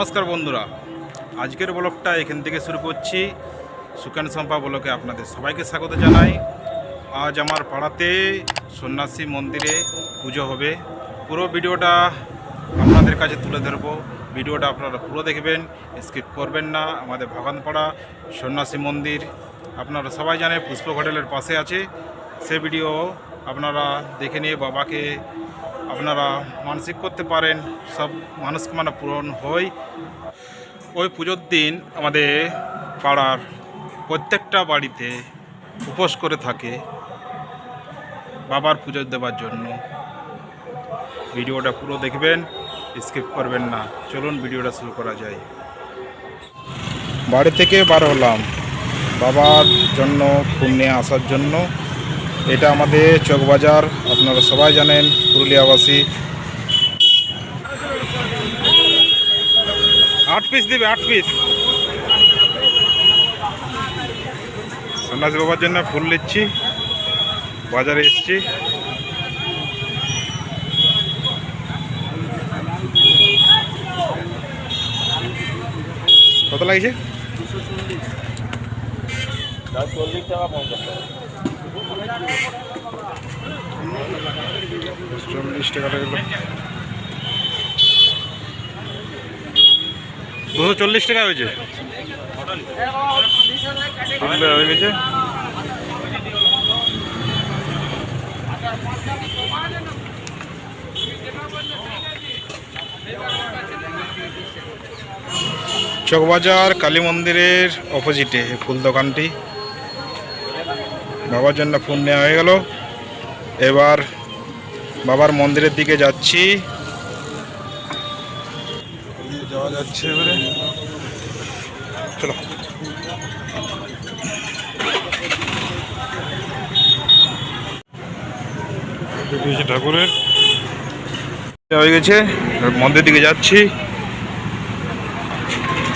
নমস্কার বন্ধুরা, আজকের ব্লগটা এখান থেকে শুরু করছি। সুকান সম্পা ব্লগে আপনাদের সবাইকে স্বাগত জানাই। আজ আমার পাড়াতে সন্ন্যাসী মন্দিরে পুজো হবে। পুরো ভিডিওটা আপনাদের কাছে তুলে ধরবো। ভিডিওটা আপনারা পুরো দেখবেন, স্কিপ করবেন না। আমাদের ভাগানপাড়া সন্ন্যাসী মন্দির আপনারা সবাই জানেন পুষ্প হোটেলের পাশে আছে। সে ভিডিও আপনারা দেখে নিয়ে বাবাকে আপনারা মানসিক করতে পারেন, সব মানুষকামনা পূরণ হয়। ওই পুজোর দিন আমাদের পাড়ার প্রত্যেকটা বাড়িতে উপোস করে থাকে বাবার পুজো দেওয়ার জন্য। ভিডিওটা পুরো দেখবেন, স্কিপ করবেন না। চলুন ভিডিওটা শুরু করা যায়। বাড়ি থেকে বার হলাম বাবার জন্য ফুল নিয়ে আসার জন্য। এটা আমাদের চকবাজার, আপনারা সবাই জানেন, পুরুলিয়াবাসী। 8 পিস দিবে, 8 পিস। সন্ন্যাসী বাবার জন্য ফুল নিচ্ছি, বাজারে এসছি। কত লাগছে? 40 টাকা 50 টাকা। 40 টাকা লাগলো। 240 টাকা হয়েছে, হয়ে গেছে। চকবাজার কালী মন্দিরের অপোজিটে ফুল দোকানটি। বাবার জন্য ফুল নেওয়া হয়ে গেল। এবার বাবার মন্দিরের দিকে যাচ্ছি। যাওয়া যাচ্ছে এবারে, চলো। ঠাকুরের হয়ে গেছে, মন্দির দিকে যাচ্ছি।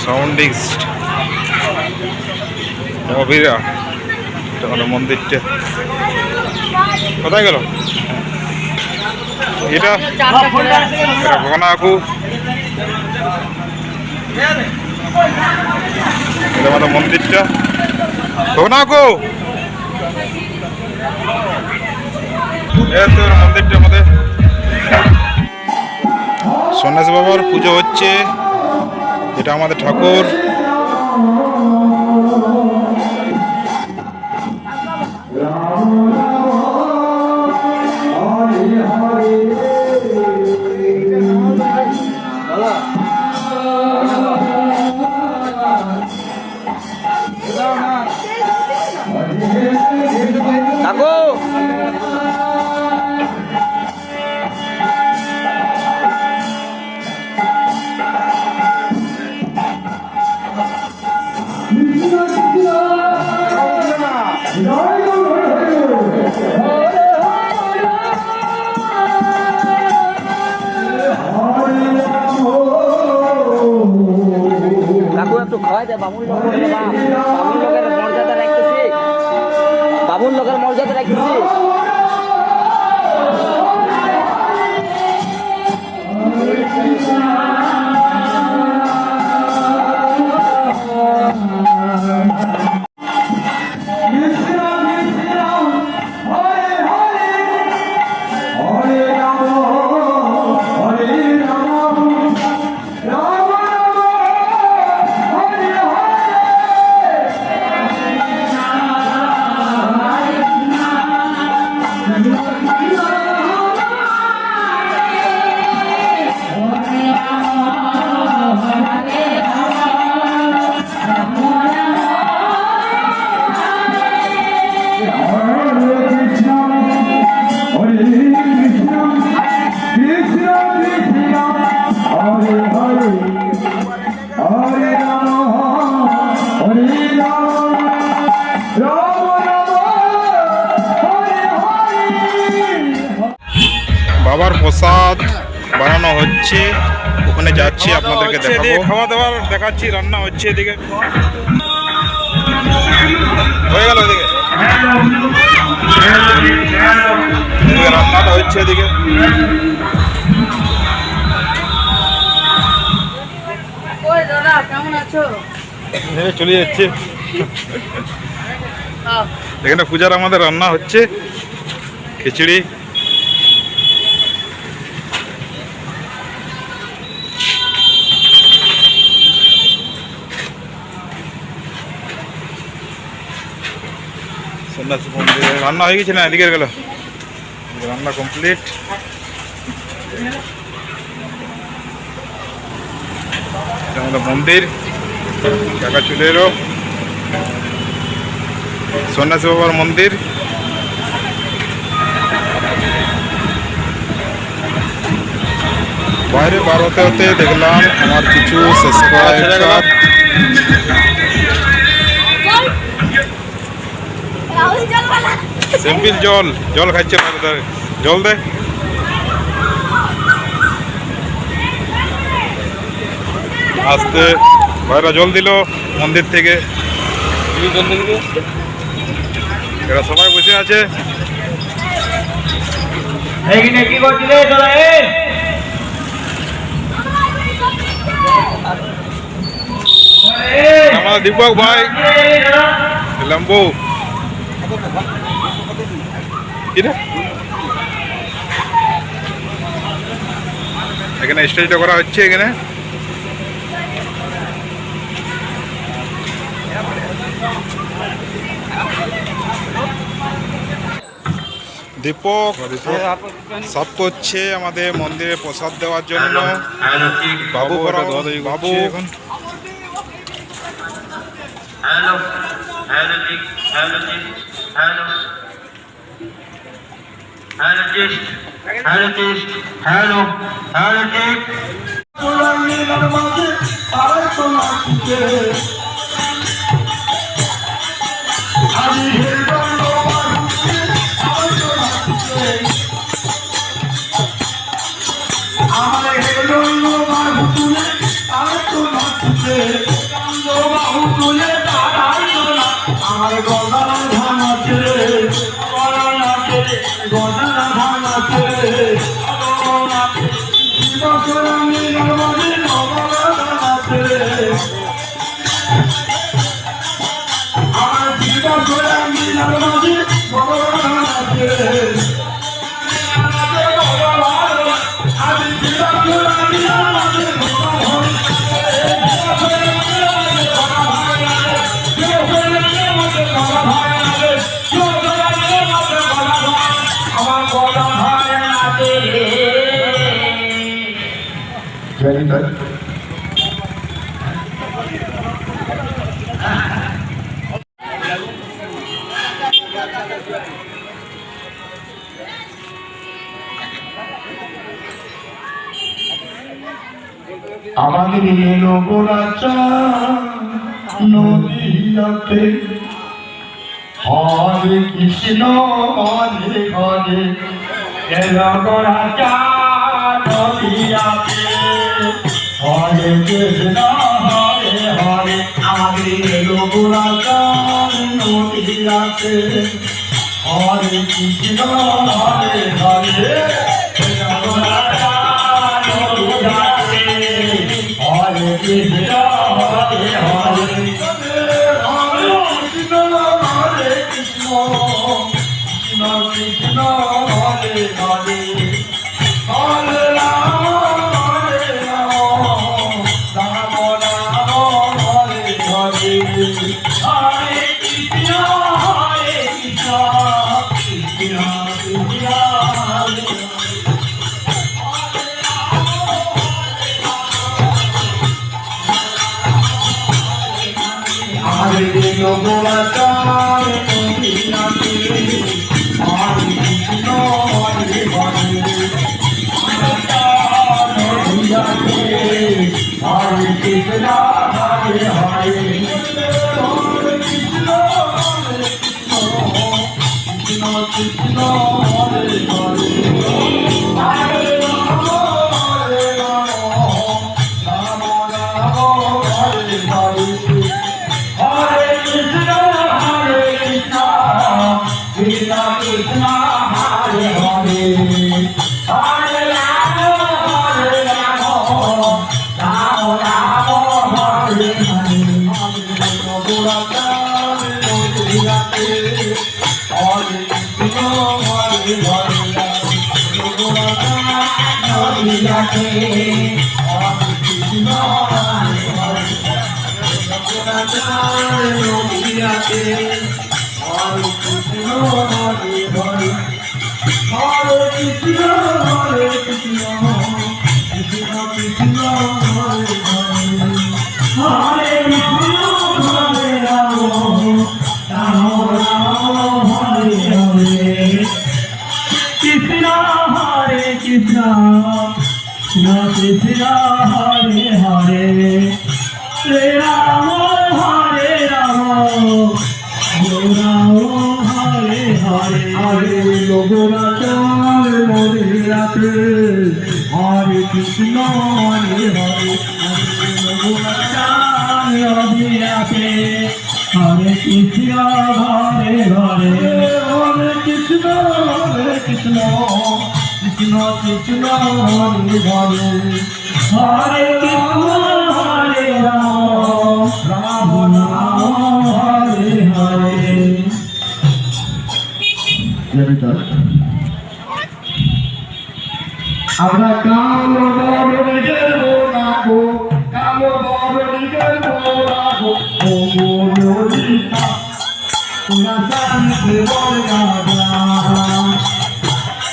সাউন্ডিং অভিরা মন্দিরটা কোথায় গেল? এটা ভগনা আকু, এটা আমাদের মন্দিরটা ভগনা আকু। মন্দিরটা আমাদের সন্ন্যাসী বাবার পুজো হচ্ছে। এটা আমাদের ঠাকুর। বাবুর লোকের মর্যাদা রাখতেছি। বাবার প্রসাদ বানানো হচ্ছে, ওখানে যাচ্ছি, আপনাদেরকে দেখাবো। খাওয়া দাওয়ার দেখাচ্ছি, রান্না হচ্ছে এদিকে, হয়ে গেল এদিকে রান্নাটা হচ্ছে এদিকে। কেমন আছো? চলে যাচ্ছে। হ্যাঁ। এখানে পূজার আমাদের রান্না হচ্ছে খিচুড়ি। সন্ন্যাসী মন্দিরে রান্না হয়ে গেছে না, এদিকে গেল রান্না কমপ্লিট। আমাদের মন্দির কাকা চলে এলো, সন্ন্যাসী বাবার মন্দির। বাইরে বার হতে হতে দেখলাম আমার কিছু সাবস্ক্রাইবার সিম্পল জল জল খাচ্ছে, জল দে। আসতে ভাইরা জল দিল মন্দির থেকে। এরা সবাই বসে আছে। আমার দীপক ভাই লম্বু এখানে স্টেজটা করা হচ্ছে। এখানে দীপক সব করছে আমাদের মন্দিরে প্রসাদ দেওয়ার জন্য। বাবু বাবু এখন আমাদের এলো গোড়াচা নদীয়াতে হরে কৃষ্ণ হরে হরে এলো গোড়াচা নদীয়াতে হরে কৃষ্ণ হরে হরে আমাদের এলো গোড়াচা নদীয়াতে হরে কৃষ্ণ হরে হরে এলো গোড়াচা নদীয়াতে হরে কৃষ্ণ হরে হরে হরে কৃষ্ণ কৃষ্ণ কৃষ্ণ হরে হরে হরে রাম রাম রাম হরে হরে হরে কৃষ্ণ কৃষ্ণ কৃষ্ণ হরে Hare Krishna, Hare Krishna, গোলাচার মন্দিরাতে হরে কৃষ্ণ হরে হরে গোলাচার মন্দিরাতে হরে কৃষ্ণ হরে হরে গোলাচার মন্দিরাতে হরে কৃষ্ণ হরে হরে হরে কৃষ্ণ হরে কৃষ্ণ কৃষ্ণ কৃষ্ণ হরে হরে হরে রাম হরে রাম রাম রাম হরে হরে কৃষ্ণ হরে কৃষ্ণ কৃষ্ণ কৃষ্ণ হরে হরে রাম হরে রাম রাম হরে হরে হরে গোলাচার মন্দিরাতে হরে কৃষ্ণ হরে হরে গোলাচার মন্দিরাতে হরে কৃষ্ণ হরে হরে হরে কৃষ্ণ কৃষ্ণ কৃষ্ণ হরে হরে হরে কৃষ্ণ হরে রাম রাম রাম হরে হরে আমরা কালো বড় নিজের বোনাবো কালো বড় নিজের বোনাবো ও মোরিকা তোরা জানতে বল গাজা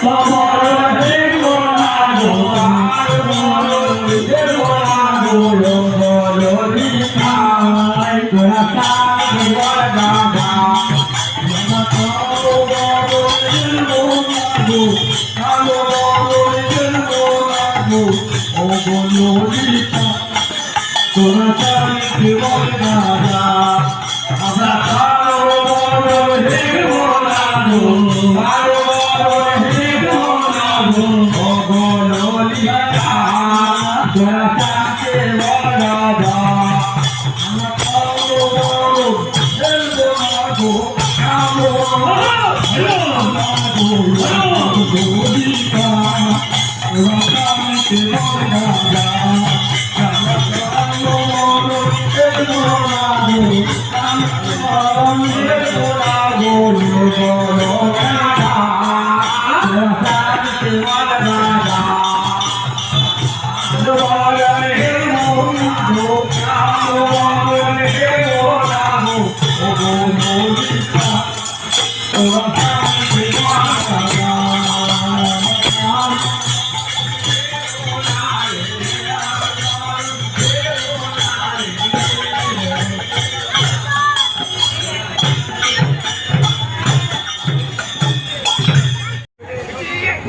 বড় নিজের বোনাবো কালো বড় নিজের বোনাবো বড় নিজা তোরা জানতে বল গাজা কালো বড় নিজের বোনাবো কালো ও বলিতা তোরা জানতে বল গাজা আমরা কালো বড় হে বলাবো কালো বড় হে বলাবো ও বলিতা তোরা জানতে বল গাজা আমরা কালো বড় হে বলাবো কালো বড় হে বলাবো বলিতা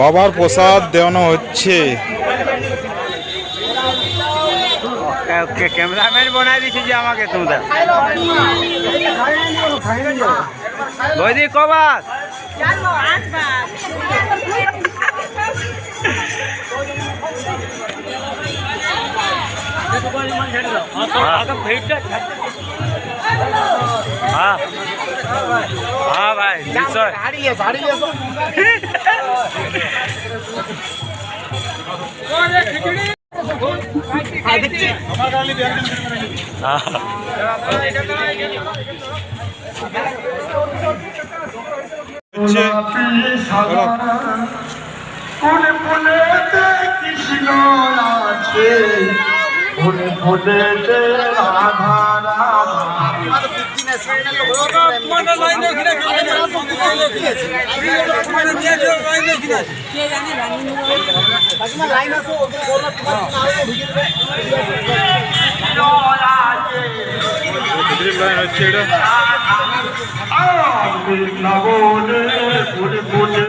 বাবার প্রসাদ দেওয়ানো হচ্ছে। ক্যামেরাম্যান বানাই দিছি যে আমাকে তোমরা বৌদি কবার হ্যাঁ হ্যাঁ ভাই নিশ্চয় কৃষ্ণ আছে ফুলে ফুলেতে রাধা ফুলে ফুলে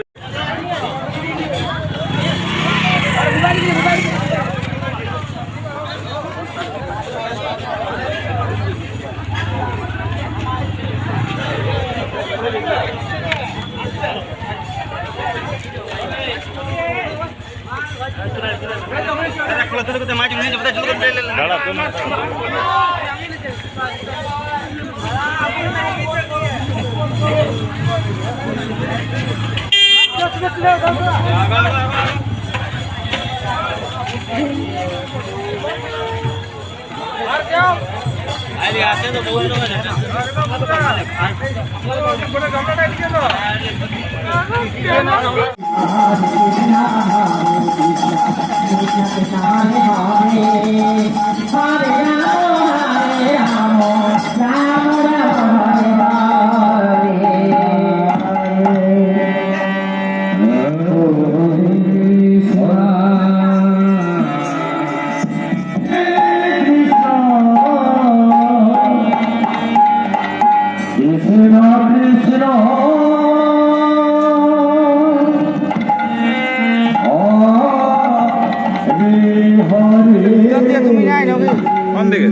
তুমি নাই নবী কোন দিকে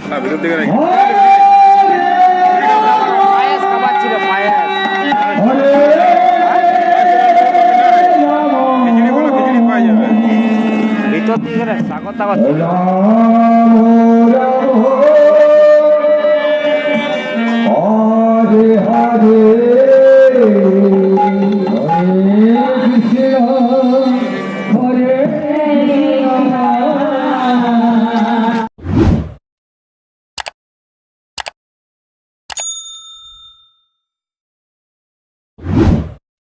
না ভিতর দিকে রাখি পায়েস খাবার ছিল পায়েস খিচুড়ি বলো খিচুড়ি পাওয়া যাবে ভিতর দিকে সাগর টাগর ছিল Hare